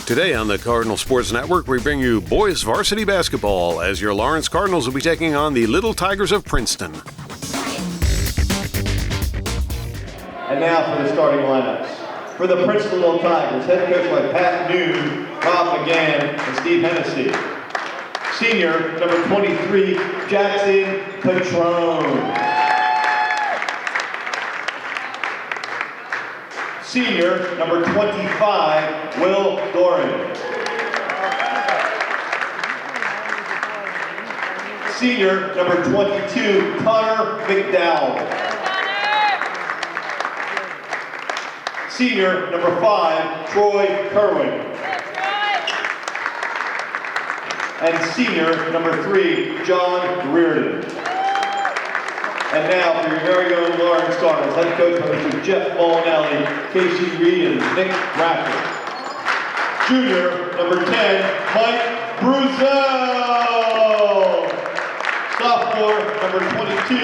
Today on the Cardinal Sports Network, we bring you boys varsity basketball as your Lawrence Cardinals will be taking on the Little Tigers of Princeton. And now for the starting lineups. For the Princeton Little Tigers, head coach by Pat Noon, Rob McGann, and Steve Hennessy. Senior, number 23, Jackson Patron. Senior, number 25, Will Doran. Senior, number 22, Connor McDowell. Senior, number 5, Troy Kerwin. And senior, number 3, John Reardon. And now for your very own Lawrence Cardinals, head coach by Mr. Jeff Molinelli, Casey Reed, and Nick Rafford. Junior, number 10, Mike Bruzel. Sophomore, number 22,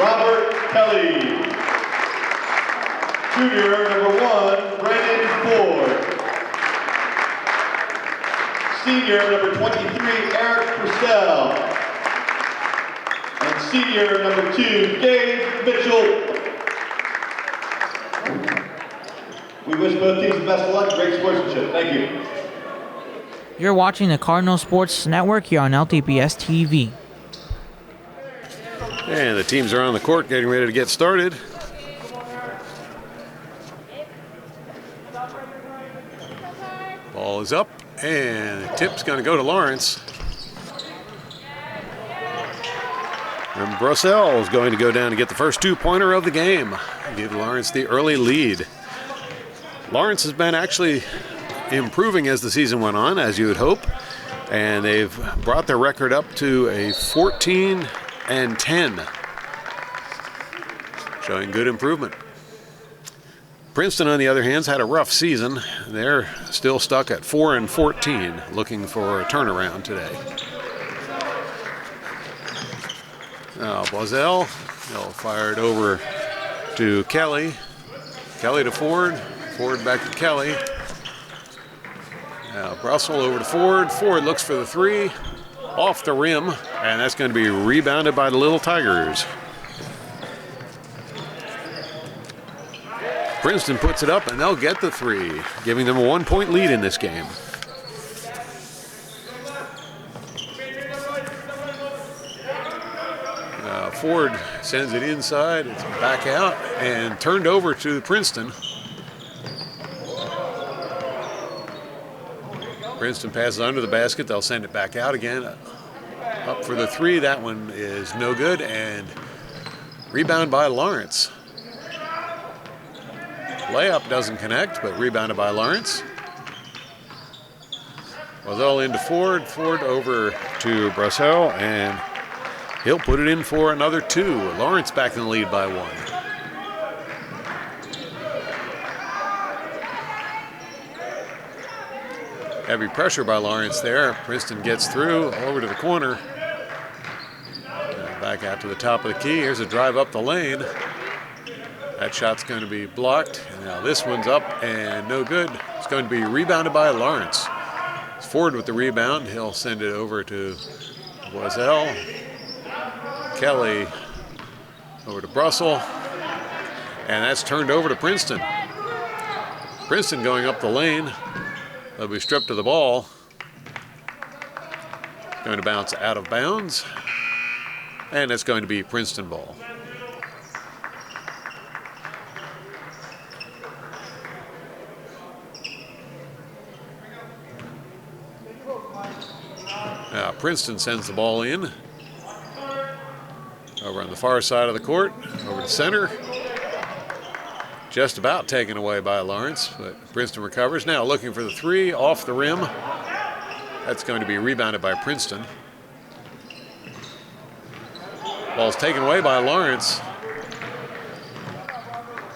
Robert Kelly. Junior, number 1, Brandon Ford. Senior, number 23, Eric Purcell. And senior, number 2, Dave Mitchell. We wish both teams the best of luck. Great sportsmanship. Thank you. You're watching the Cardinal Sports Network here on LTPS TV. And the teams are on the court getting ready to get started. Ball is up, and the tip's going to go to Lawrence. And Brussel is going to go down and get the first two-pointer of the game. Give Lawrence the early lead. Lawrence has been actually improving as the season went on, as you would hope. And they've brought their record up to a 14-10. Showing good improvement. Princeton, on the other hand, has had a rough season. They're still stuck at 4-14, looking for a turnaround today. Now, Blazel, they'll fire it over to Kelly. Kelly to Ford. Ford back to Kelly. Now, Brussel over to Ford. Ford looks for the three. Off the rim, and that's going to be rebounded by the Little Tigers. Princeton puts it up, and they'll get the three, giving them a 1-point lead in this game. Ford sends it inside. It's back out and turned over to Princeton. Princeton passes under the basket. They'll send it back out again. Up for the three. That one is no good, and rebound by Lawrence. Layup doesn't connect, but rebounded by Lawrence. Wazell into Ford. Ford over to Brussel, and he'll put it in for another two. Lawrence back in the lead by 1. Heavy pressure by Lawrence there. Princeton gets through over to the corner. Back out to the top of the key. Here's a drive up the lane. That shot's going to be blocked. Now this one's up and no good. It's going to be rebounded by Lawrence. It's Ford with the rebound. He'll send it over to Wazell. Kelly over to Brussel. And that's turned over to Princeton. Princeton going up the lane. They'll be stripped of the ball. Going to bounce out of bounds. And it's going to be Princeton ball. Now Princeton sends the ball in. Over on the far side of the court, over to center. Just about taken away by Lawrence, but Princeton recovers. Now looking for the three, off the rim. That's going to be rebounded by Princeton. Ball's taken away by Lawrence.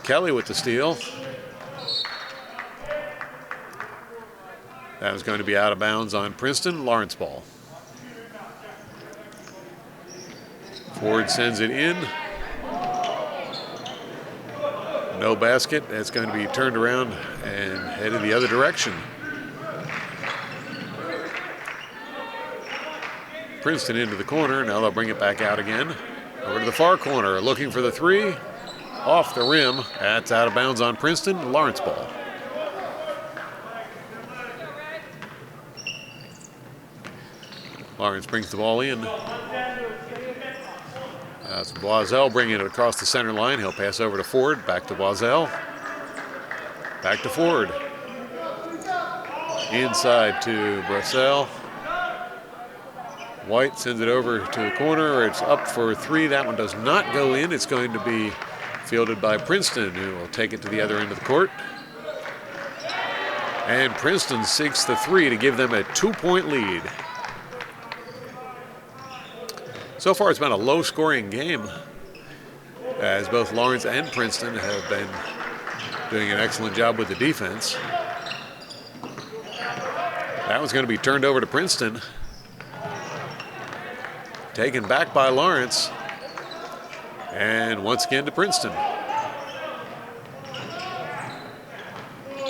Kelly with the steal. That was going to be out of bounds on Princeton. Lawrence ball. Ford sends it in. No basket. That's going to be turned around and headed the other direction. Princeton into the corner. Now they'll bring it back out again. Over to the far corner, looking for the three. Off the rim. That's out of bounds on Princeton. Lawrence ball. Lawrence brings the ball in. That's Boiselle bringing it across the center line. He'll pass over to Ford. Back to Boiselle. Back to Ford. Inside to Boiselle. White sends it over to the corner. It's up for three. That one does not go in. It's going to be fielded by Princeton, who will take it to the other end of the court. And Princeton seeks the three to give them a 2-point lead. So far, it's been a low-scoring game, as both Lawrence and Princeton have been doing an excellent job with the defense. That one's going to be turned over to Princeton. Taken back by Lawrence. And once again to Princeton.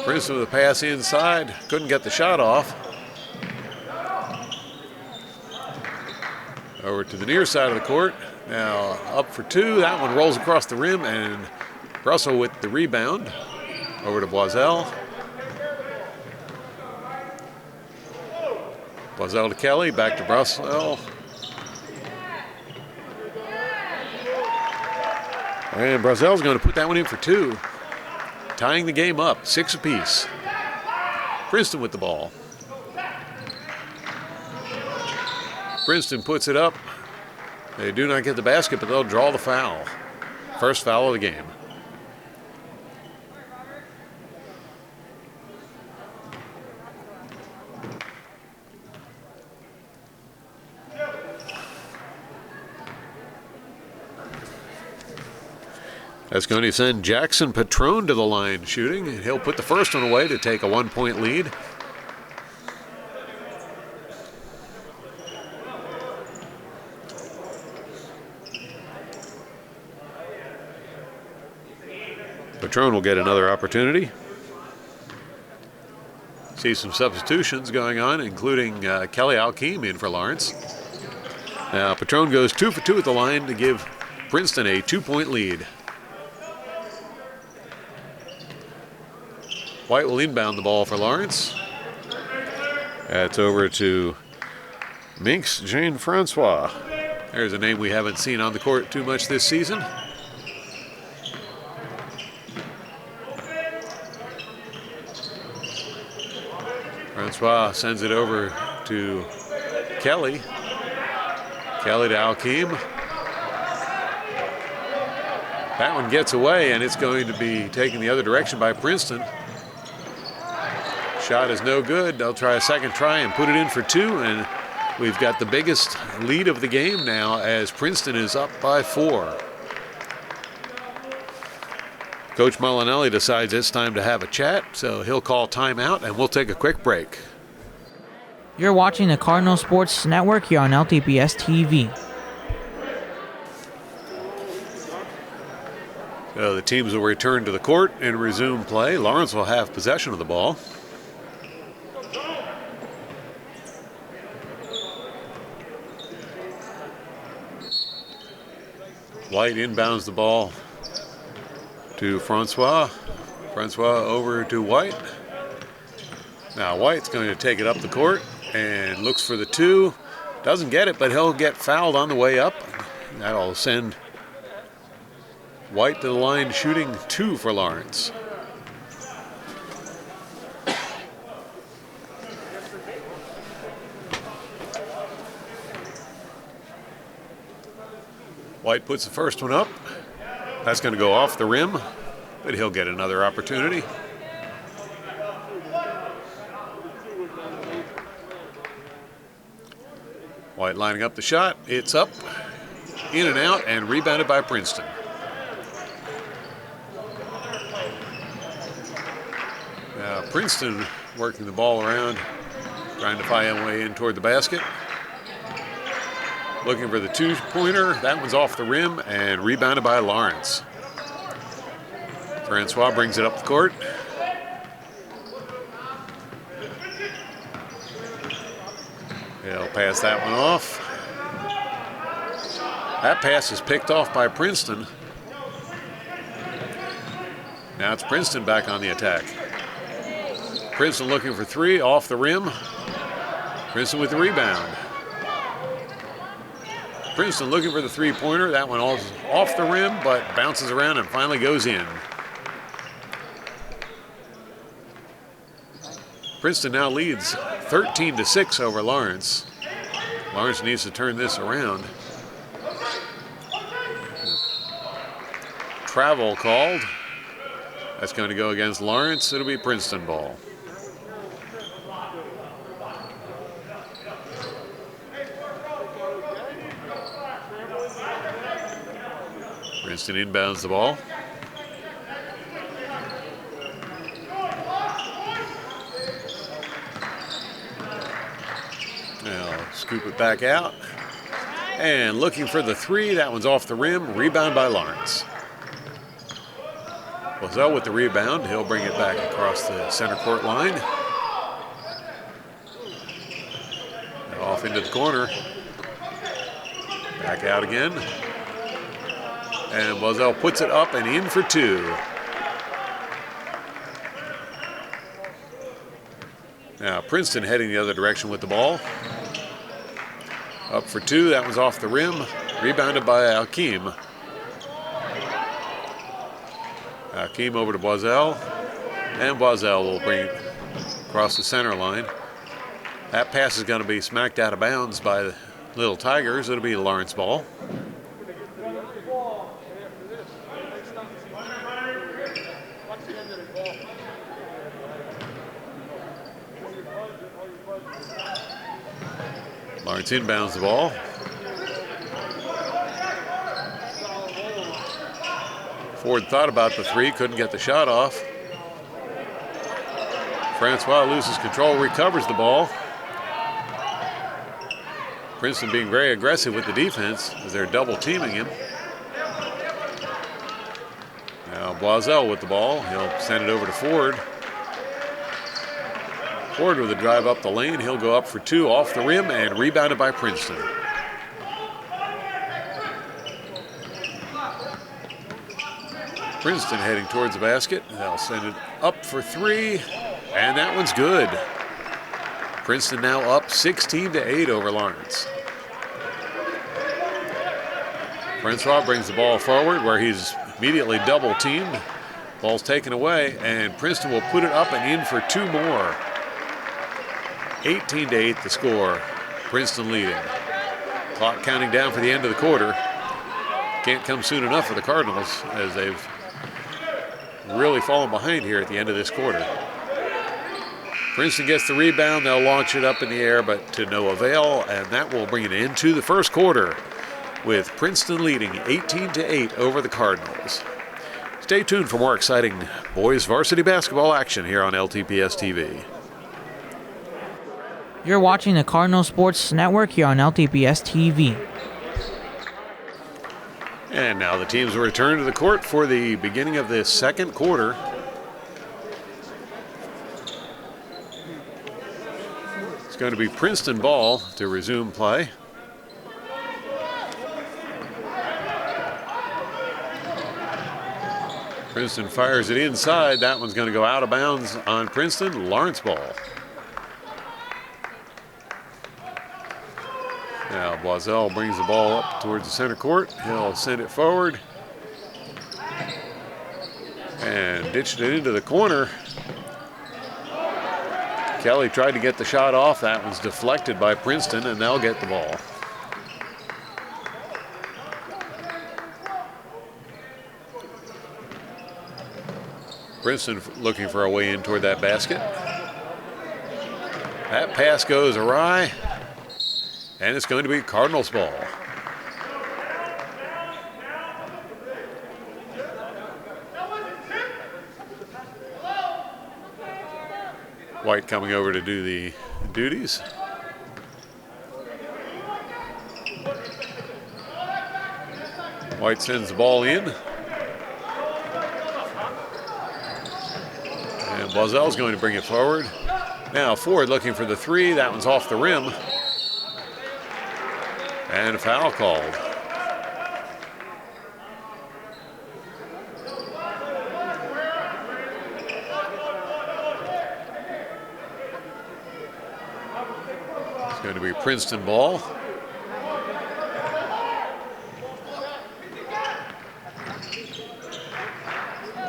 Princeton with a pass inside. Couldn't get the shot off. Over to the near side of the court. Now up for two. That one rolls across the rim, and Russell with the rebound. Over to Boiselle. Boiselle to Kelly. Back to Russell. And Boiselle's going to put that one in for two. Tying the game up. 6 apiece. Princeton with the ball. Princeton puts it up. They do not get the basket, but they'll draw the foul. First foul of the game. That's going to send Jackson Patron to the line shooting. He'll put the first one away to take a 1-point lead. Patron will get another opportunity. See some substitutions going on, including Kelly Alkeem in for Lawrence. Now Patron goes 2 for 2 at the line to give Princeton a 2-point lead. White will inbound the ball for Lawrence. That's over to Minx Jean-Francois. There's a name we haven't seen on the court too much this season. Francois sends it over to Kelly. Kelly to Alkeem. That one gets away, and it's going to be taken the other direction by Princeton. Shot is no good. They'll try a second try and put it in for 2, and we've got the biggest lead of the game now as Princeton is up by 4. Coach Molinelli decides it's time to have a chat, so he'll call timeout, and we'll take a quick break. You're watching the Cardinal Sports Network here on LTPS TV. So the teams will return to the court and resume play. Lawrence will have possession of the ball. White inbounds the ball to Francois. Francois over to White. Now White's going to take it up the court and looks for the 2. Doesn't get it, but he'll get fouled on the way up. That'll send White to the line shooting 2 for Lawrence. White puts the first one up. That's going to go off the rim, but he'll get another opportunity. White lining up the shot. It's up, in and out, and rebounded by Princeton. Princeton working the ball around, trying to find a way in toward the basket. Looking for the two-pointer. That one's off the rim and rebounded by Lawrence. Francois brings it up the court. He'll pass that one off. That pass is picked off by Princeton. Now it's Princeton back on the attack. Princeton looking for three, off the rim. Princeton with the rebound. Princeton looking for the three-pointer. That one off the rim, but bounces around and finally goes in. Princeton now leads 13-6 over Lawrence. Lawrence needs to turn this around. Travel called. That's going to go against Lawrence. It'll be Princeton ball. Princeton inbounds the ball. Now scoop it back out. And looking for the three. That one's off the rim. Rebound by Lawrence. Lozelle with the rebound. He'll bring it back across the center court line. Now off into the corner. Back out again. And Lozelle puts it up and in for two. Now Princeton heading the other direction with the ball. Up for two. That one's off the rim. Rebounded by Hakeem. Hakeem over to Boiselle, and Boiselle will bring it across the center line. That pass is going to be smacked out of bounds by the Little Tigers. It'll be a Lawrence ball. Lawrence inbounds the ball. Ford thought about the three, couldn't get the shot off. Francois loses control, recovers the ball. Princeton being very aggressive with the defense as they're double teaming him. Now Boiselle with the ball. He'll send it over to Ford. Ford with a drive up the lane. He'll go up for two off the rim and rebounded by Princeton. Princeton heading towards the basket. They'll send it up for three, and that one's good. Princeton now up 16-8 over Lawrence. Francois brings the ball forward where he's immediately double teamed. Ball's taken away, and Princeton will put it up and in for two more. 18-8 the score. Princeton leading. Clock counting down for the end of the quarter. Can't come soon enough for the Cardinals as they've really fallen behind here at the end of this quarter. Princeton gets the rebound. They'll launch it up in the air, but to no avail, and that will bring it into the first quarter with Princeton leading 18-8 over the Cardinals. Stay tuned for more exciting boys varsity basketball action here on LTPS TV. You're watching the Cardinal Sports Network here on LTPS TV. And now the teams will return to the court for the beginning of the second quarter. It's going to be Princeton ball to resume play. Princeton fires it inside. That one's going to go out of bounds on Princeton. Lawrence ball. Now Boiselle brings the ball up towards the center court. He'll send it forward. And ditched it into the corner. Kelly tried to get the shot off. That one's deflected by Princeton, and they'll get the ball. Princeton looking for a way in toward that basket. That pass goes awry, and it's going to be Cardinals ball. White coming over to do the duties. White sends the ball in. And Boisel's going to bring it forward. Now Ford looking for the three. That one's off the rim. And a foul called. It's going to be Princeton ball.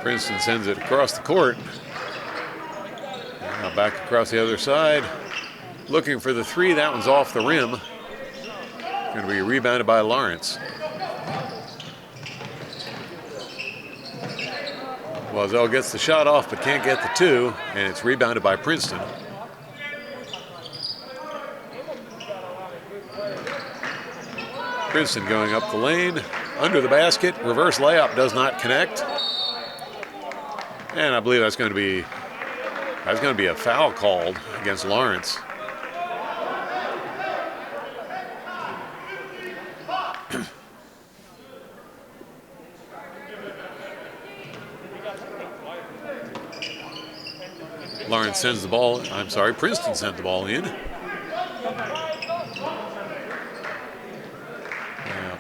Princeton sends it across the court. Now back across the other side. Looking for the three. That one's off the rim. Going to be rebounded by Lawrence. Boisel gets the shot off but can't get the two, and it's rebounded by Princeton. Princeton going up the lane, under the basket, reverse layup does not connect. And I believe that's going to be a foul called against Lawrence. Lawrence sends the ball, I'm sorry, Princeton sent the ball in. Now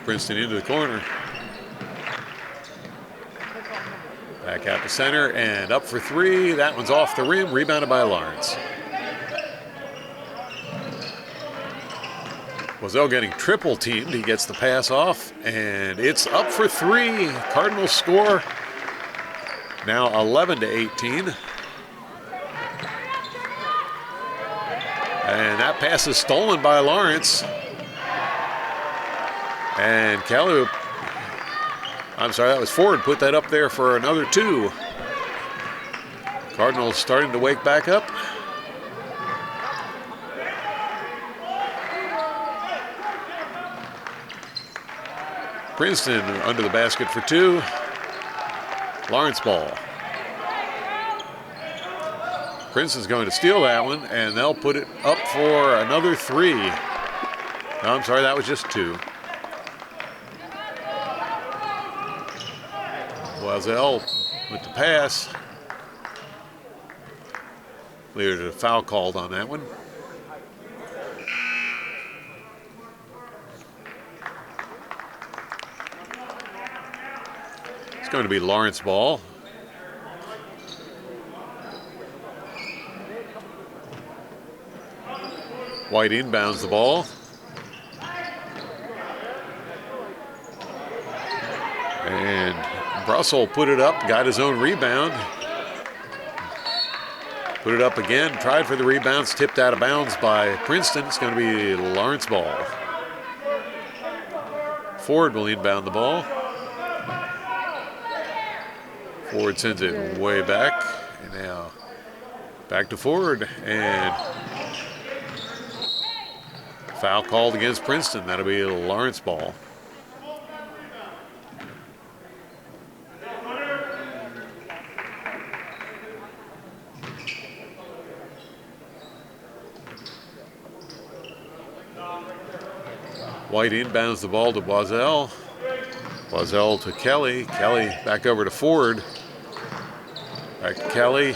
Princeton into the corner. Back out to center and up for three. That one's off the rim, rebounded by Lawrence. Boisel getting triple teamed. He gets the pass off and it's up for three. Cardinals score now 11-18. And that pass is stolen by Lawrence. And Kelly, I'm sorry, that was Ford, put that up there for another two. Cardinals starting to wake back up. Princeton under the basket for two. Lawrence ball. Princeton's going to steal that one, and they'll put it up for another three. No, I'm sorry, that was just two. Boisel with the pass. There's a foul called on that one. It's going to be Lawrence ball. White inbounds the ball. And Brussel put it up, got his own rebound. Put it up again, tried for the rebounds, tipped out of bounds by Princeton. It's going to be Lawrence ball. Ford will inbound the ball. Ford sends it way back. And now back to Ford. And foul called against Princeton. That'll be a Lawrence ball. White inbounds the ball to Boisel. Boisel to Kelly. Kelly back over to Ford. Back to Kelly.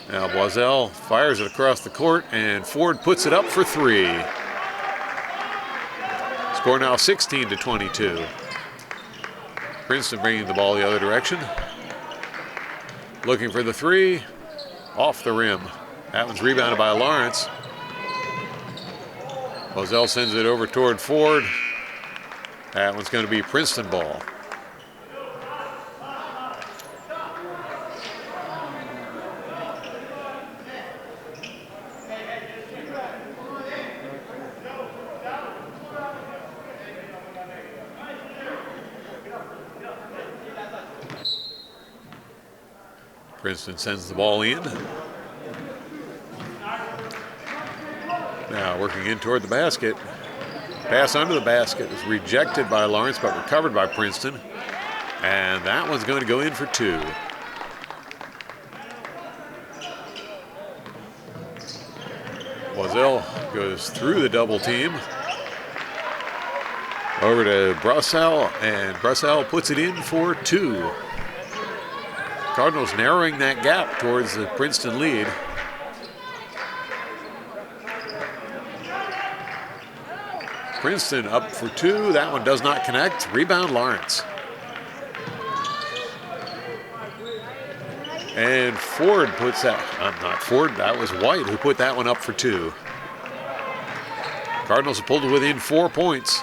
Now Boisel fires it across the court, and Ford puts it up for three. Score now 16-22. Princeton bringing the ball the other direction. Looking for the three. Off the rim. That one's rebounded by Lawrence. Boisel sends it over toward Ford. That one's going to be Princeton ball. Princeton sends the ball in. Now working in toward the basket. Pass under the basket is rejected by Lawrence, but recovered by Princeton. And that one's going to go in for two. Wazell goes through the double team. Over to Brussell, and Brussell puts it in for 2. Cardinals narrowing that gap towards the Princeton lead. Princeton up for 2. That one does not connect. Rebound Lawrence. And Ford puts that, not Ford, that was White who put that one up for 2. Cardinals pulled it within 4 points.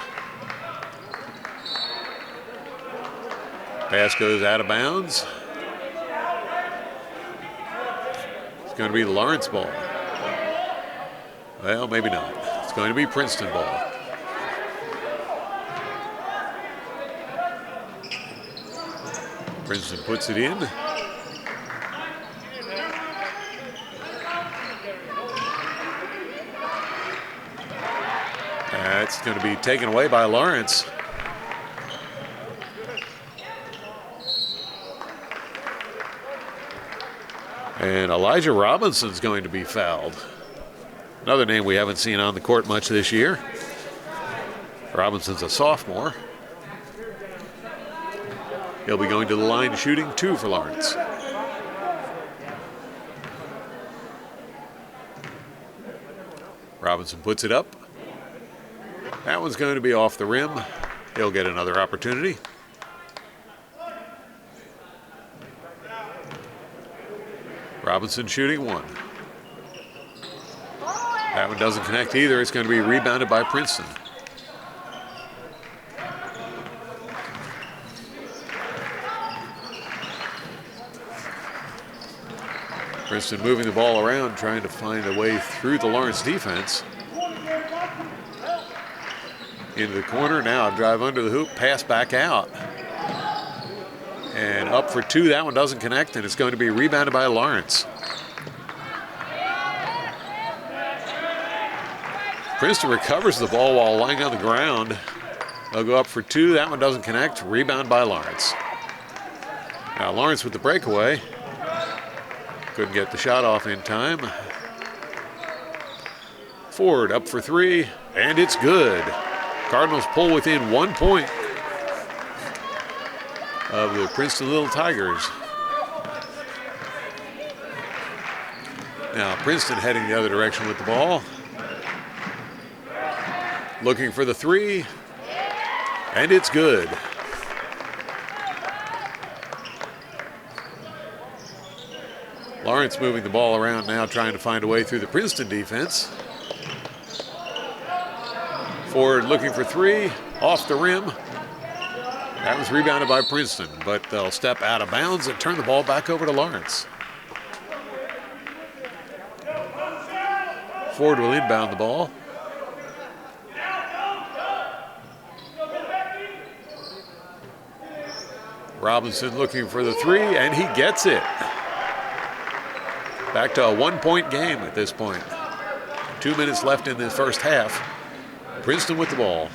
Pass goes out of bounds. It's going to be the Lawrence ball. Well, maybe not. It's going to be Princeton ball. Princeton puts it in. That's going to be taken away by Lawrence. And Elijah Robinson's going to be fouled. Another name we haven't seen on the court much this year. Robinson's a sophomore. He'll be going to the line shooting 2 for Lawrence. Robinson puts it up. That one's going to be off the rim. He'll get another opportunity. Robinson shooting 1. That one doesn't connect either. It's going to be rebounded by Princeton. Princeton moving the ball around, trying to find a way through the Lawrence defense. Into the corner, now drive under the hoop, pass back out. And up for 2, that one doesn't connect, and it's going to be rebounded by Lawrence. Princeton recovers the ball while lying on the ground. They'll go up for 2, that one doesn't connect, rebound by Lawrence. Now Lawrence with the breakaway. Couldn't get the shot off in time. Ford up for 3, and it's good. Cardinals pull within 1 point of the Princeton Little Tigers. Now Princeton heading the other direction with the ball. Looking for the 3, and it's good. Lawrence moving the ball around now, trying to find a way through the Princeton defense. Ford looking for 3, off the rim. That was rebounded by Princeton, but they'll step out of bounds and turn the ball back over to Lawrence. Ford will inbound the ball. Robinson looking for the 3, and he gets it. Back to a 1-point game at this point. 2 minutes left in the first half. Princeton with the ball.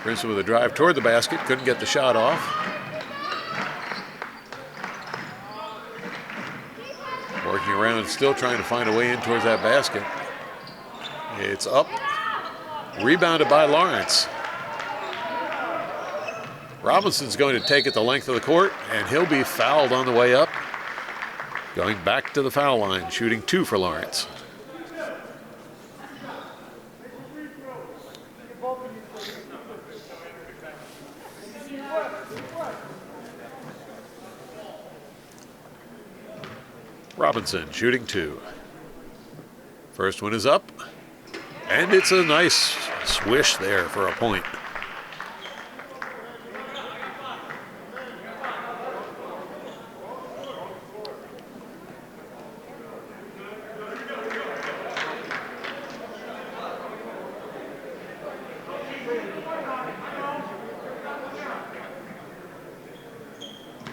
Princeton with a drive toward the basket. Couldn't get the shot off. Working around, still trying to find a way in towards that basket. It's up. Rebounded by Lawrence. Robinson's going to take it the length of the court, and he'll be fouled on the way up. Going back to the foul line, shooting 2 for Lawrence. Robinson shooting 2. First one is up, and it's a nice swish there for a point.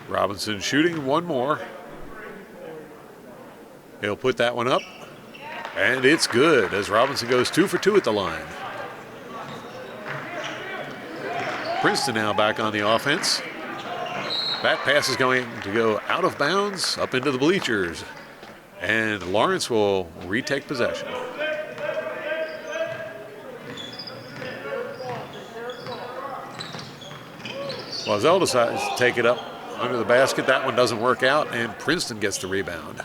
Robinson shooting 1 more. He'll put that one up, and it's good as Robinson goes 2 for 2 at the line. Princeton now back on the offense. That pass is going to go out of bounds, up into the bleachers. And Lawrence will retake possession. Loiselle decides to take it up under the basket. That one doesn't work out, and Princeton gets the rebound.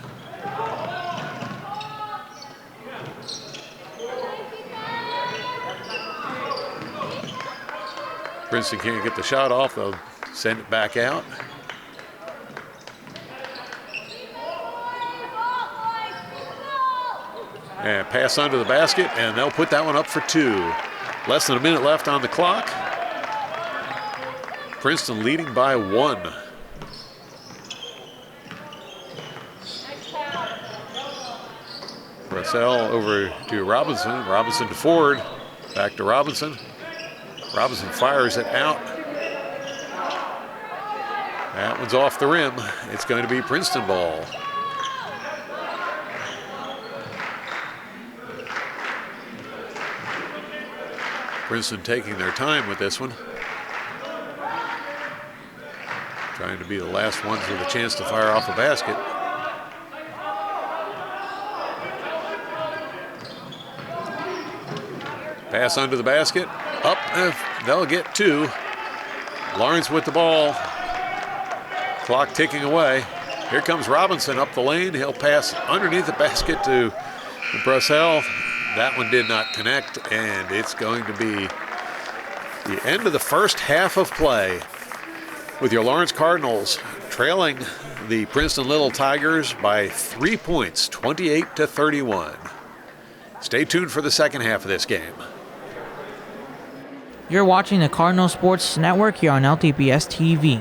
Princeton can't get the shot off. They'll send it back out. And pass under the basket, and they'll put that one up for two. Less than a minute left on the clock. Princeton leading by one. Russell over to Robinson. Robinson to Ford. Back to Robinson. Robinson fires it out. That one's off the rim. It's going to be Princeton ball. Princeton taking their time with this one. Trying to be the last ones with a chance to fire off a basket. Pass under the basket. Up. They'll get two. Lawrence with the ball. Clock ticking away. Here comes Robinson up the lane. He'll pass underneath the basket to Brussel. That one did not connect, and it's going to be the end of the first half of play with your Lawrence Cardinals trailing the Princeton Little Tigers by 3 points, 28-31. Stay tuned for the second half of this game. You're watching the Cardinal Sports Network here on LTPS TV.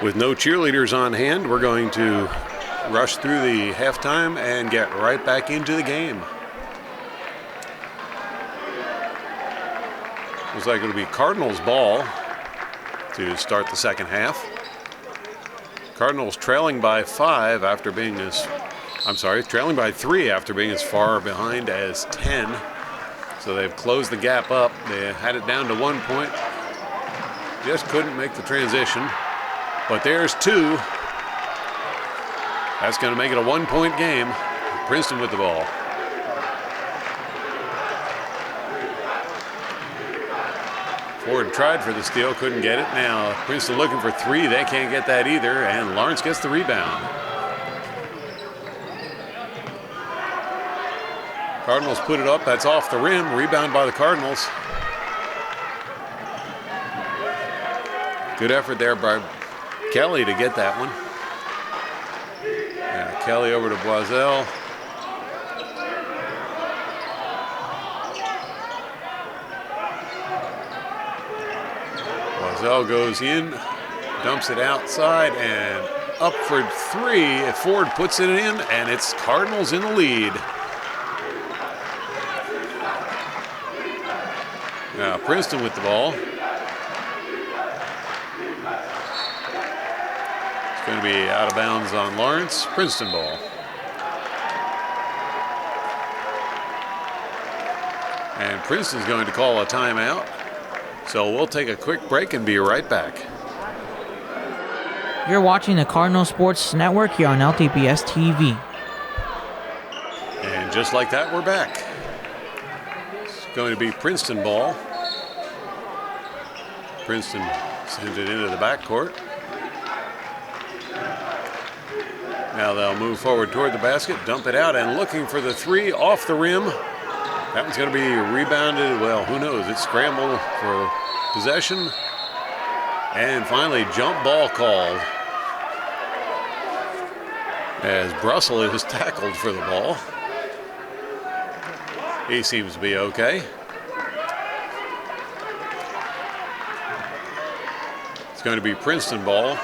With no cheerleaders on hand, we're going to rush through the halftime and get right back into the game. Looks like it'll be Cardinals ball to start the second half. Cardinals trailing by trailing by 3 after being as far behind as 10. So they've closed the gap up. They had it down to 1 point. Just couldn't make the transition. But there's two. That's going to make it a 1 point game. Princeton with the ball. Ford tried for the steal, couldn't get it. Now Princeton looking for three. They can't get that either, and Lawrence gets the rebound. Cardinals put it up. That's off the rim. Rebound by the Cardinals. Good effort there by Kelly to get that one. Yeah, Kelly over to Boiselle. Boiselle goes in, dumps it outside, and up for three. Ford puts it in, and it's Cardinals in the lead. Now Princeton with the ball. It's going to be out of bounds on Lawrence. Princeton ball. And Princeton's going to call a timeout. So we'll take a quick break and be right back. You're watching the Cardinal Sports Network here on LTPS TV. And just like that, we're back. It's going to be Princeton ball. Princeton sends it into the backcourt. Now they'll move forward toward the basket, dump it out, and looking for the three off the rim. That one's going to be rebounded. Well, who knows? It's scramble for possession. And finally, jump ball called as Brussel is tackled for the ball. He seems to be okay. It's going to be Princeton ball.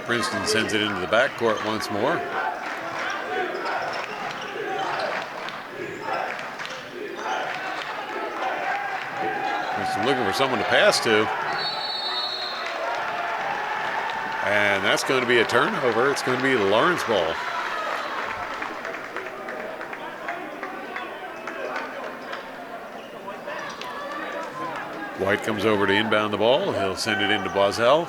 Princeton sends it into the backcourt once more. Princeton looking for someone to pass to. And that's going to be a turnover. It's going to be the Lawrence ball. White comes over to inbound the ball. He'll send it into Boiselle.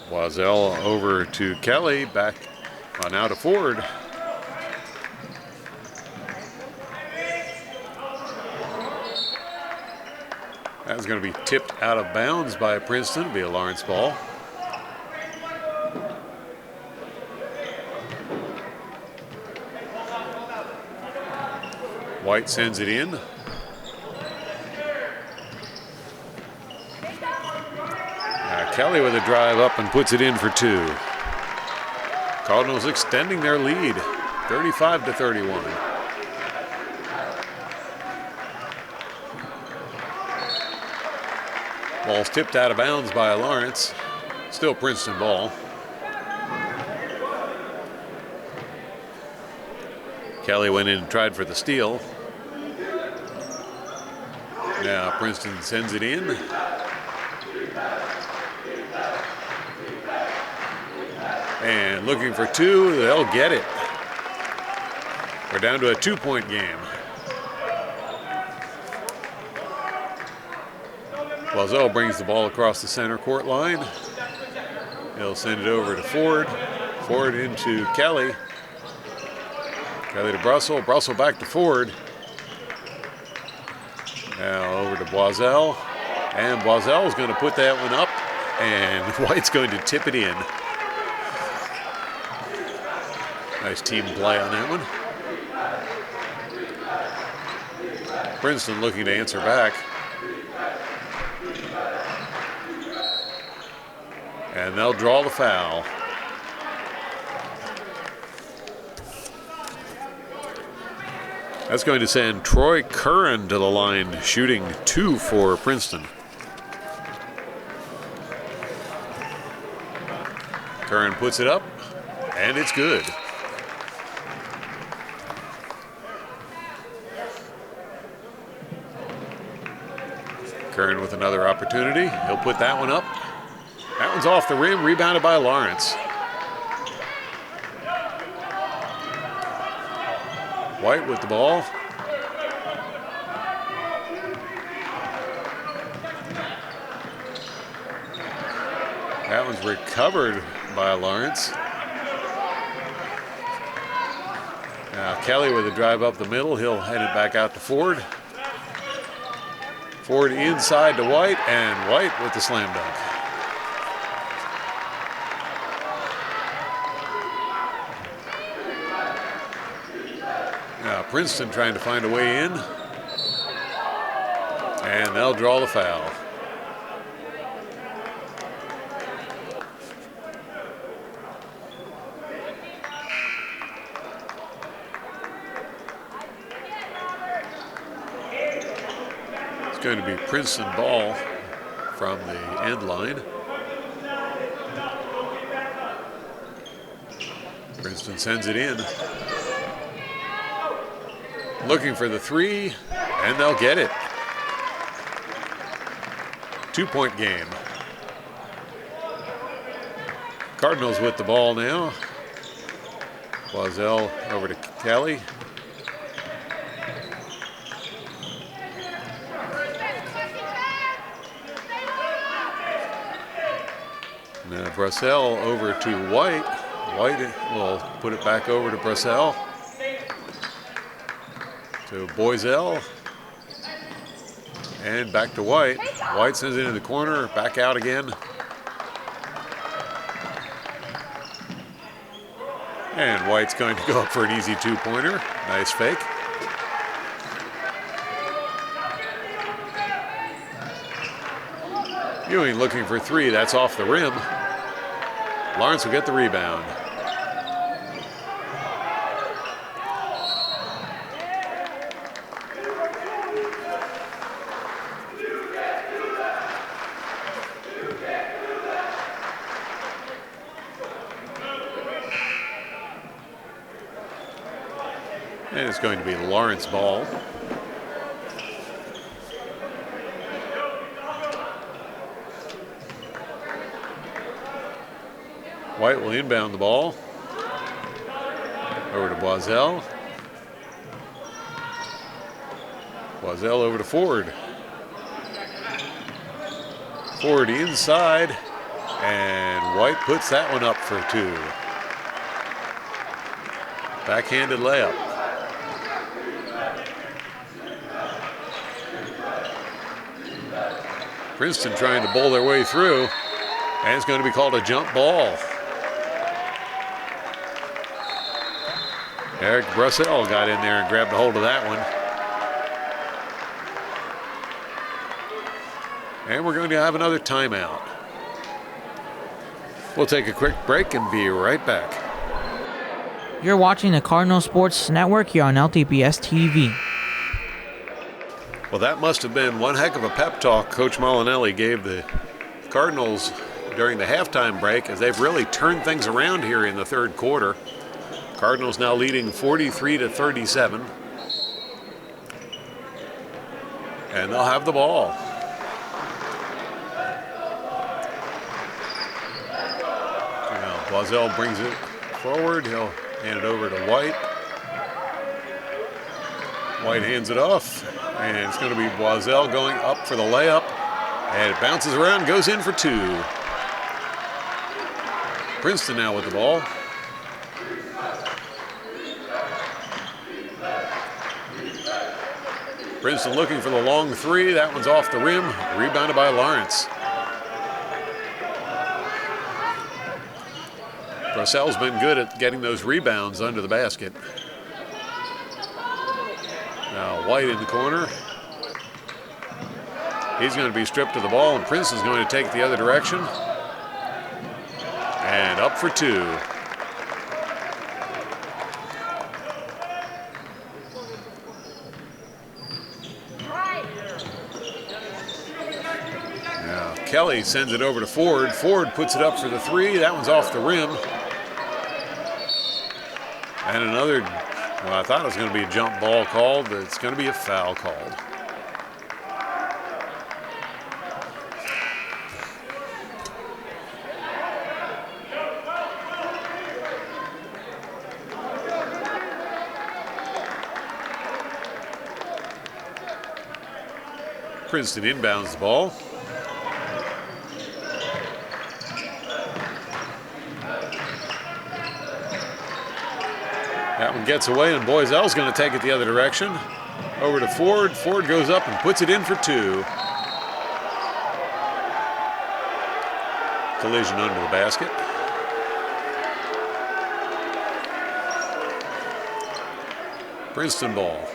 Boiselle over to Kelly, back on out to Ford. That's going to be tipped out of bounds by Princeton. It'll be a Lawrence ball. White sends it in. Kelly with a drive up and puts it in for 2. Cardinals extending their lead, 35-31. Ball's tipped out of bounds by Lawrence. Still Princeton ball. Kelly went in and tried for the steal. Now Princeton sends it in. And looking for 2, they'll get it. We're down to a 2-point game. Boiselle brings the ball across the center court line. He'll send it over to Ford. Ford into Kelly. Kelly to Brussel. Brussel back to Ford. Now over to Boiselle. And Boiselle is going to put that one up. And White's going to tip it in. Nice team play on that one. Princeton looking to answer back. And they'll draw the foul. That's going to send Troy Curran to the line, shooting 2 for Princeton. Curran puts it up, and it's good. Curran with another opportunity. He'll put that one up. That one's off the rim, rebounded by Lawrence. White with the ball. That one's recovered by Lawrence. Now Kelly with a drive up the middle. He'll head it back out to Ford. Ford inside to White, and White with the slam dunk. Now Princeton trying to find a way in, and they'll draw the foul. It's going to be Princeton ball from the end line. Princeton sends it in. Looking for the 3, and they'll get it. 2-point game. Cardinals with the ball now. Boiselle over to Kelly. Now Brussel over to White. White will put it back over to Brussel. To Boiselle. And back to White. White sends it into the corner, back out again. And White's going to go up for an easy 2-pointer. Nice fake. Ewing looking for 3, that's off the rim. Lawrence will get the rebound. And it's going to be Lawrence ball. White will inbound the ball. Over to Boiselle. Boiselle over to Ford. Ford inside. And White puts that one up for 2. Backhanded layup. Princeton trying to bowl their way through, and it's going to be called a jump ball. Eric Brussell got in there and grabbed a hold of that one. And we're going to have another timeout. We'll take a quick break and be right back. You're watching the Cardinal Sports Network here on LTPS TV. Well, that must have been one heck of a pep talk Coach Molinelli gave the Cardinals during the halftime break, as they've really turned things around here in the third quarter. Cardinals now leading 43-37. And they'll have the ball. Now, Boiselle brings it forward. He'll hand it over to White. White hands it off, and it's going to be Boiselle going up for the layup, and it bounces around, goes in for 2. Princeton now with the ball. Princeton looking for the long 3. That one's off the rim, rebounded by Lawrence. Brossel's been good at getting those rebounds under the basket. Now White in the corner. He's going to be stripped of the ball, and Princeton's going to take the other direction. And up for 2. Now Kelly sends it over to Ford. Ford puts it up for the 3. That one's off the rim. And another, well, I thought it was going to be a jump ball called, but it's going to be a foul called. Princeton inbounds the ball. That one gets away, and Boisel's going to take it the other direction. Over to Ford. Ford goes up and puts it in for 2. Collision under the basket. Princeton ball.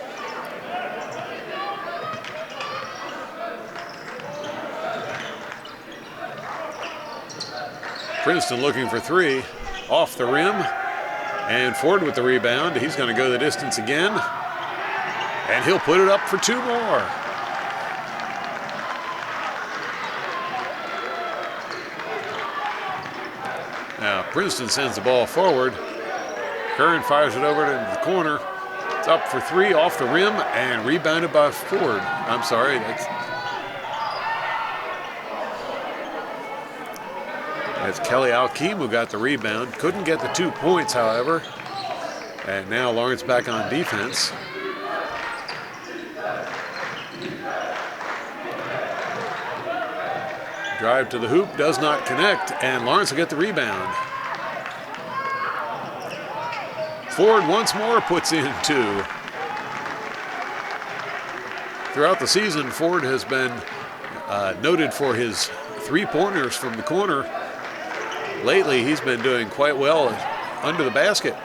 Princeton looking for 3. Off the rim. And Ford with the rebound. He's going to go the distance again. And he'll put it up for 2 more. Now Princeton sends the ball forward. Curran fires it over to the corner. It's up for 3 off the rim and rebounded by Ford. I'm sorry. That's Kelly Alkeem who got the rebound. Couldn't get the 2 points, however. And now Lawrence back on defense. Drive to the hoop, does not connect, and Lawrence will get the rebound. Ford once more puts in 2. Throughout the season, Ford has been noted for his 3-pointers from the corner. Lately, he's been doing quite well under the basket.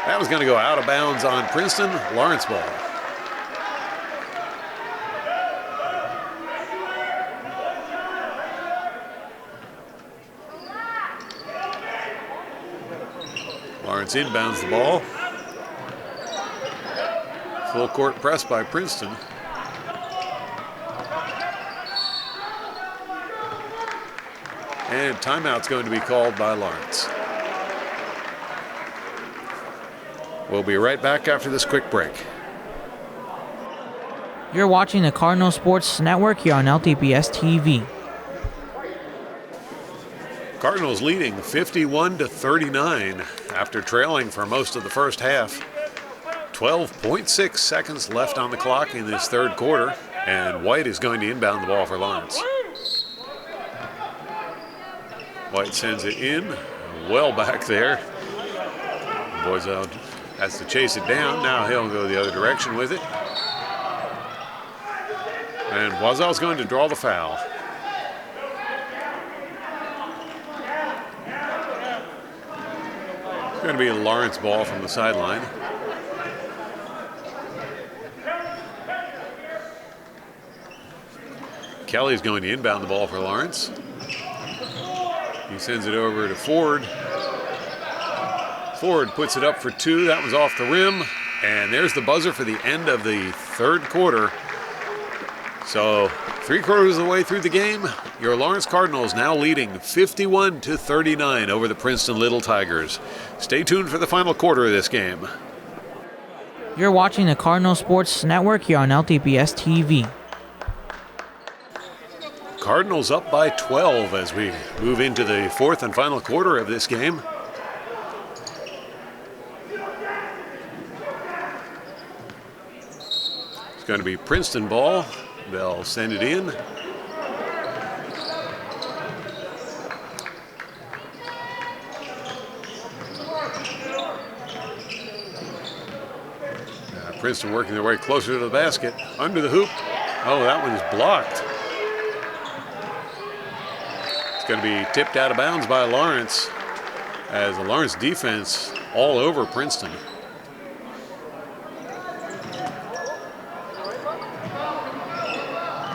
That was going to go out of bounds on Princeton. Lawrence ball. Lawrence inbounds the ball. Full court press by Princeton. And timeout's going to be called by Lawrence. We'll be right back after this quick break. You're watching the Cardinal Sports Network here on LTPS TV. Cardinals leading 51-39 after trailing for most of the first half. 12.6 seconds left on the clock in this third quarter, and White is going to inbound the ball for Lawrence. White sends it in, well back there. Boisel has to chase it down. Now he'll go the other direction with it. And Boisel's going to draw the foul. It's going to be a Lawrence ball from the sideline. Kelly's going to inbound the ball for Lawrence. He sends it over to Ford. Ford puts it up for two. That one's off the rim. And there's the buzzer for the end of the third quarter. So 3/4 of the way through the game, your Lawrence Cardinals now leading 51-39 over the Princeton Little Tigers. Stay tuned for the final quarter of this game. You're watching the Cardinal Sports Network here on LTPS TV. Cardinals up by 12 as we move into the fourth and final quarter of this game. It's going to be Princeton ball. They'll send it in. Princeton working their way closer to the basket. Under the hoop. Oh, that one's blocked. It's going to be tipped out of bounds by Lawrence as the Lawrence defense all over Princeton.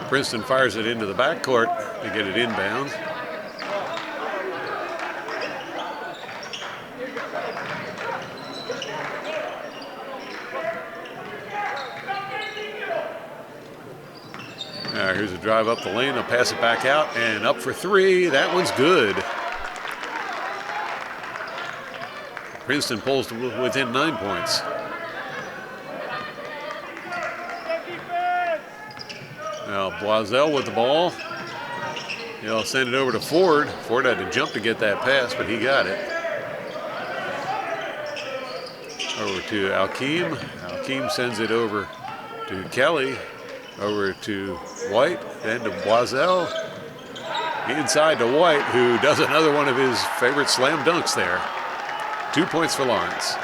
Princeton fires it into the backcourt to get it inbound. Here's a drive up the lane. They'll pass it back out and up for three. That one's good. Princeton pulls to within 9 points. Now Boisel with the ball. He'll send it over to Ford. Ford had to jump to get that pass, but he got it. Over to Alkeem. Alkeem sends it over to Kelly. Over to White, then to Boisel. Inside to White, who does another one of his favorite slam dunks there. 2 points for Lawrence.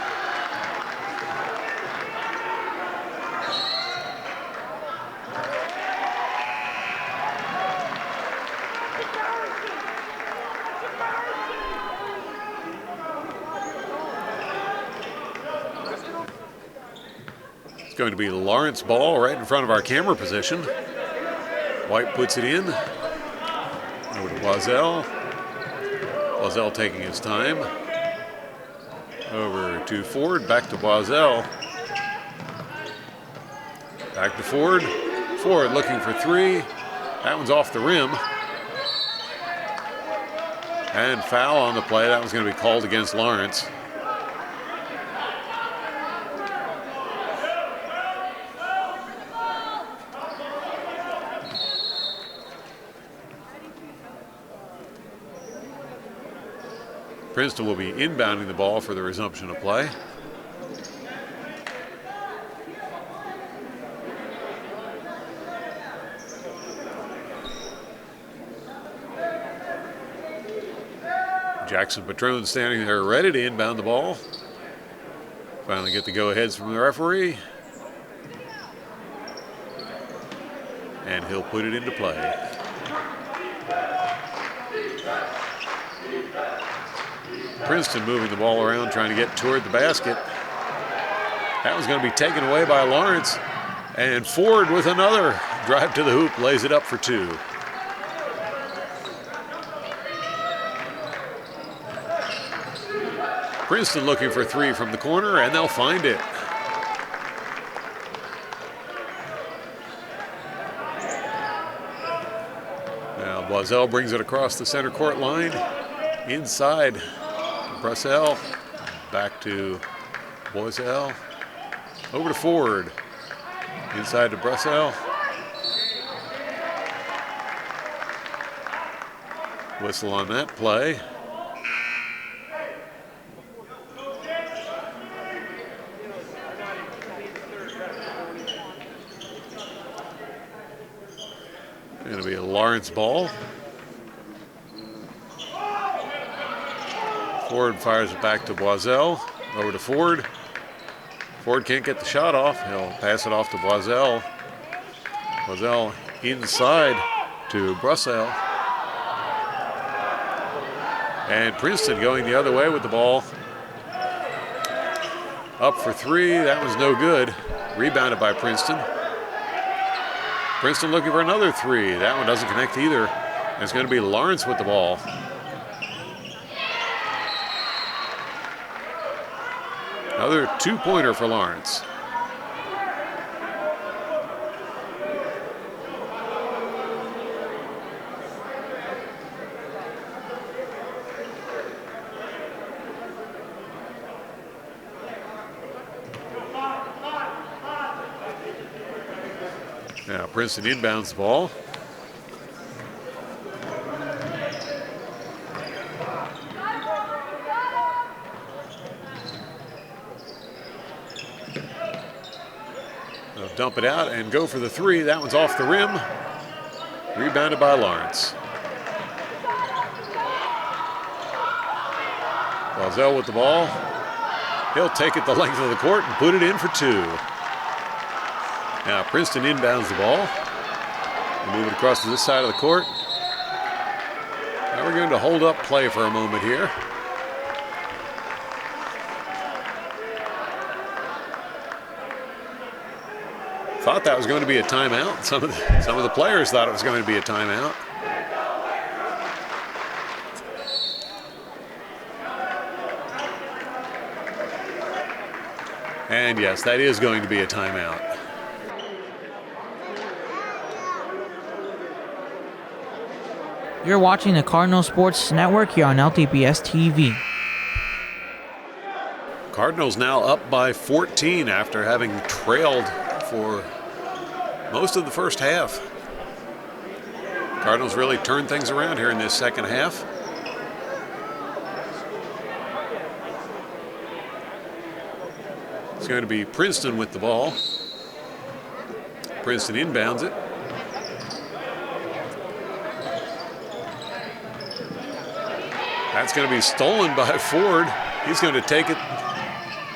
It's going to be Lawrence ball right in front of our camera position. White puts it in. Over to Boisel. Boisel taking his time. Over to Ford, back to Boisel. Back to Ford. Ford looking for three. That one's off the rim. And foul on the play. That was going to be called against Lawrence. Princeton will be inbounding the ball for the resumption of play. Jackson Patrone standing there ready to inbound the ball. Finally get the go-aheads from the referee. And he'll put it into play. Princeton moving the ball around, trying to get toward the basket. That was going to be taken away by Lawrence. And Ford with another drive to the hoop, lays it up for two. Princeton looking for three from the corner, and they'll find it. Now Boisel brings it across the center court line. Inside, Brussel, back to Boisel, over to Ford, inside to Brussel. Whistle on that play. Going to be a Lawrence ball. Ford fires it back to Boiselle. Over to Ford. Ford can't get the shot off. He'll pass it off to Boiselle. Boiselle inside to Brussels. And Princeton going the other way with the ball. Up for three. That was no good. Rebounded by Princeton. Princeton looking for another three. That one doesn't connect either. And it's going to be Lawrence with the ball. Another two-pointer for Lawrence. Now Princeton inbounds the ball. They'll dump it out and go for the three. That one's off the rim. Rebounded by Lawrence. Boiselle with the ball. He'll take it the length of the court and put it in for two. Now Princeton inbounds the ball. We'll move it across to this side of the court. Now we're going to hold up play for a moment here. Thought that was going to be a timeout. Some of the players thought it was going to be a timeout. And yes, that is going to be a timeout. You're watching the Cardinal Sports Network here on LTPS TV. Cardinals now up by 14 after having trailed for most of the first half. Cardinals really turned things around here in this second half. It's going to be Princeton with the ball. Princeton inbounds it. That's going to be stolen by Ford. He's going to take it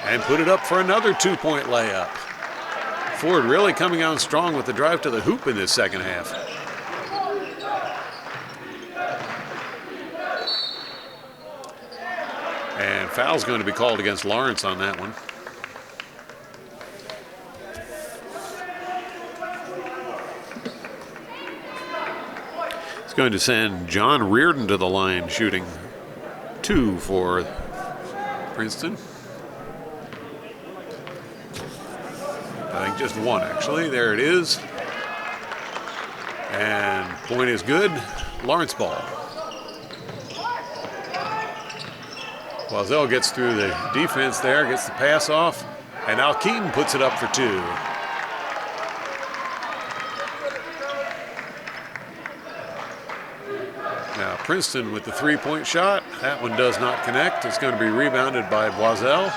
and put it up for another two-point layup. Ford really coming on strong with the drive to the hoop in this second half. And foul's going to be called against Lawrence on that one. It's going to send John Reardon to the line, shooting two for Princeton. I think just one, actually. There it is. And point is good. Lawrence ball. Boiselle gets through the defense there, gets the pass off, and now Keaton puts it up for two. Now Princeton with the three-point shot. That one does not connect. It's going to be rebounded by Boiselle.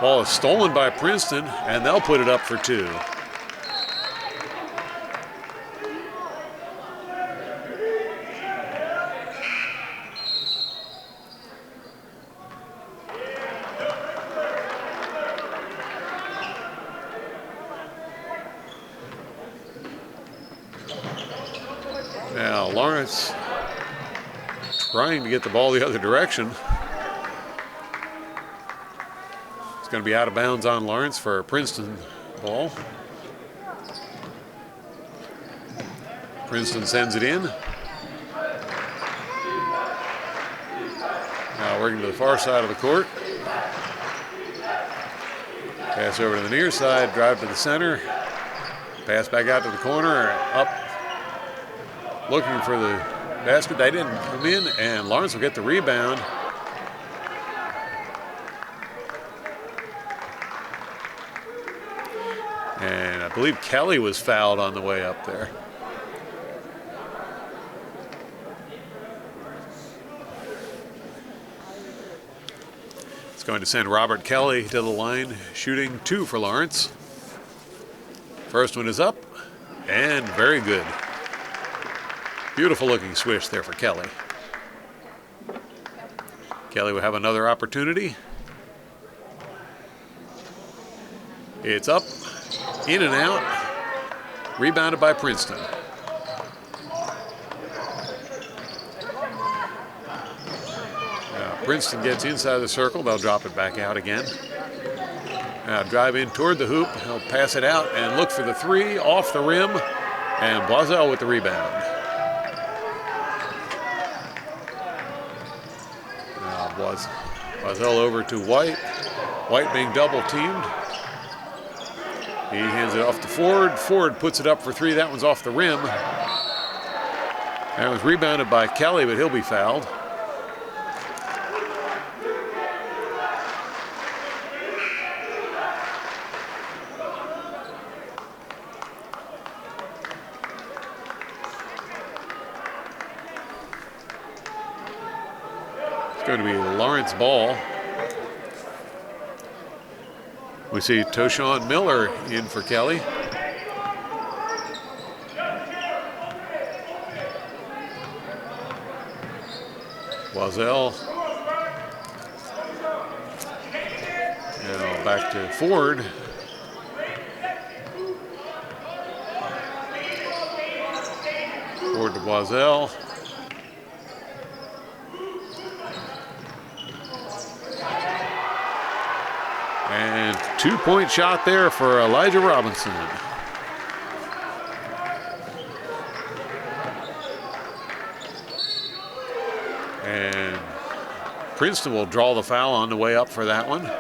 Ball is stolen by Princeton, and they'll put it up for two. Now Lawrence trying to get the ball the other direction. It's going to be out of bounds on Lawrence for a Princeton ball. Princeton sends it in. Now working to the far side of the court. Pass over to the near side, drive to the center. Pass back out to the corner, up. Looking for the basket. They didn't come in, and Lawrence will get the rebound. And I believe Kelly was fouled on the way up there. It's going to send Robert Kelly to the line, shooting two for Lawrence. First one is up, and very good. Beautiful looking swish there for Kelly. Kelly will have another opportunity. It's up, in and out, rebounded by Princeton. Now Princeton gets inside the circle, they'll drop it back out again. Now drive in toward the hoop, he'll pass it out and look for the three, off the rim, and Boiselle with the rebound. Now Boiselle over to White. White being double teamed. He hands it off to Ford. Ford puts it up for three. That one's off the rim. That was rebounded by Kelly, but he'll be fouled. It's going to be Lawrence ball. We see Toshawn Miller in for Kelly. Boiselle. Now back to Ford. Ford to Boiselle. And 2-point shot there for Elijah Robinson. And Princeton will draw the foul on the way up for that one.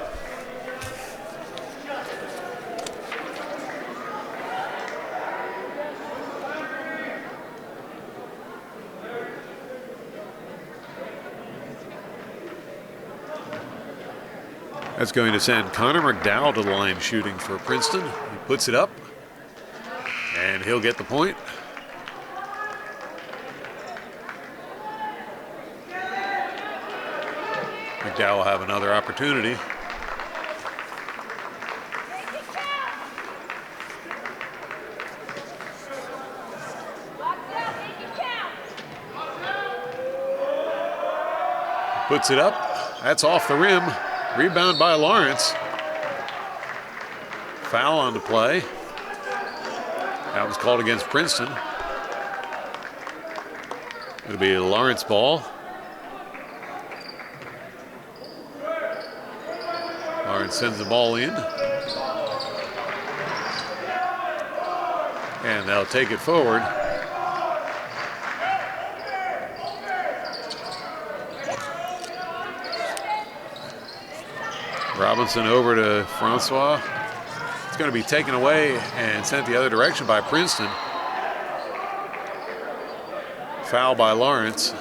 That's going to send Connor McDowell to the line shooting for Princeton. He puts it up, and he'll get the point. McDowell will have another opportunity. Puts it up. That's off the rim. Rebound by Lawrence. Foul on the play. That was called against Princeton. It'll be a Lawrence ball. Lawrence sends the ball in. And they'll take it forward. Robinson over to Francois. It's going to be taken away and sent the other direction by Princeton. Foul by Lawrence.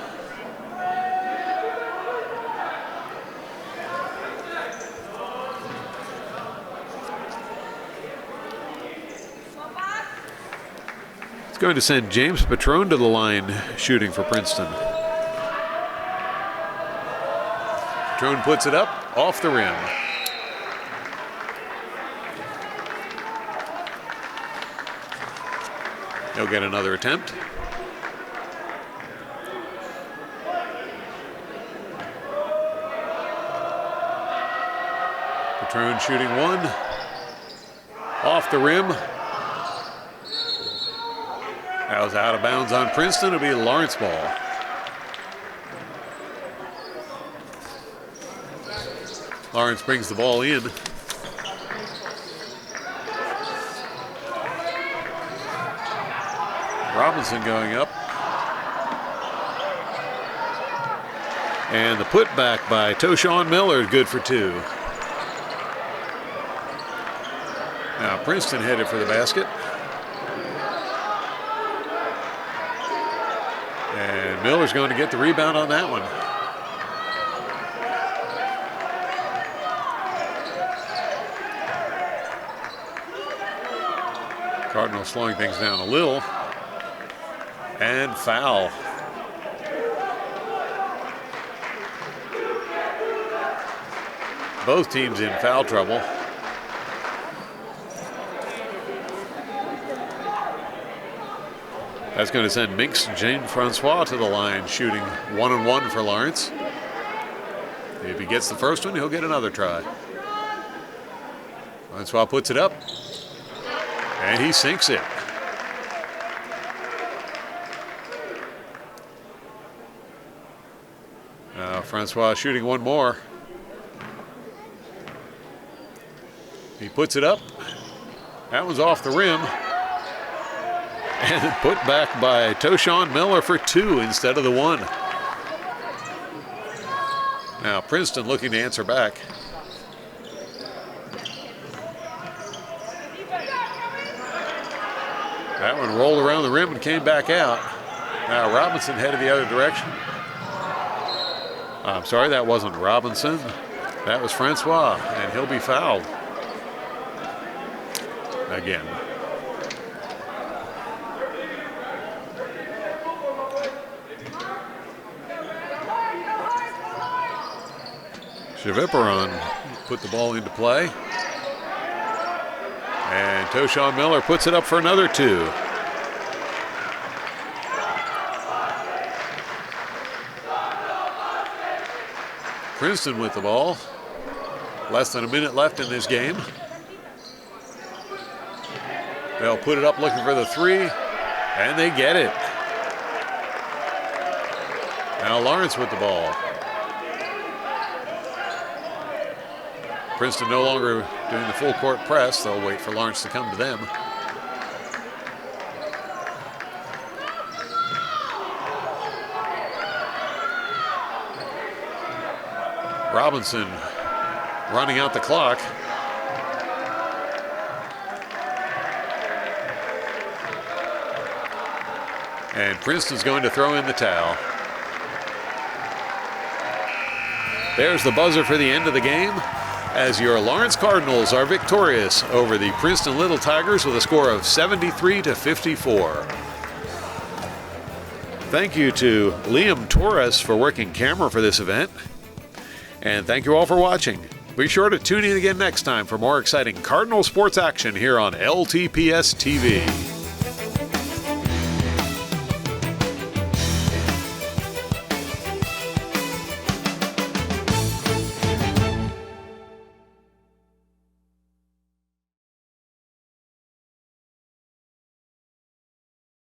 It's going to send James Patrone to the line shooting for Princeton. Patrone puts it up off the rim. He'll get another attempt. Patrone shooting one. Off the rim. That was out of bounds on Princeton. It'll be a Lawrence ball. Lawrence brings the ball in. Robinson going up. And the putback by Toshawn Miller is good for two. Now Princeton headed for the basket. And Miller's going to get the rebound on that one. Cardinals slowing things down a little. And foul. Both teams in foul trouble. That's going to send Minx Jean-Francois to the line, shooting 1-on-1 for Lawrence. If he gets the first one, he'll get another try. Francois puts it up, and he sinks it. Now Francois shooting one more. He puts it up. That one's off the rim. And put back by Toshawn Miller for 2 instead of the 1. Now Princeton looking to answer back. That one rolled around the rim and came back out. Now Robinson headed the other direction. I'm sorry, that wasn't Robinson. That was Francois, and he'll be fouled. Again. Shaviparan put the ball into play. And Toshawn Miller puts it up for another 2. Princeton with the ball. Less than a minute left in this game. They'll put it up looking for the 3, and they get it. Now Lawrence with the ball. Princeton no longer doing the full court press. They'll wait for Lawrence to come to them. Robinson running out the clock. And Princeton's going to throw in the towel. There's the buzzer for the end of the game, as your Lawrence Cardinals are victorious over the Princeton Little Tigers with a score of 73-54. Thank you to Liam Torres for working camera for this event. And thank you all for watching. Be sure to tune in again next time for more exciting Cardinal sports action here on LTPS TV.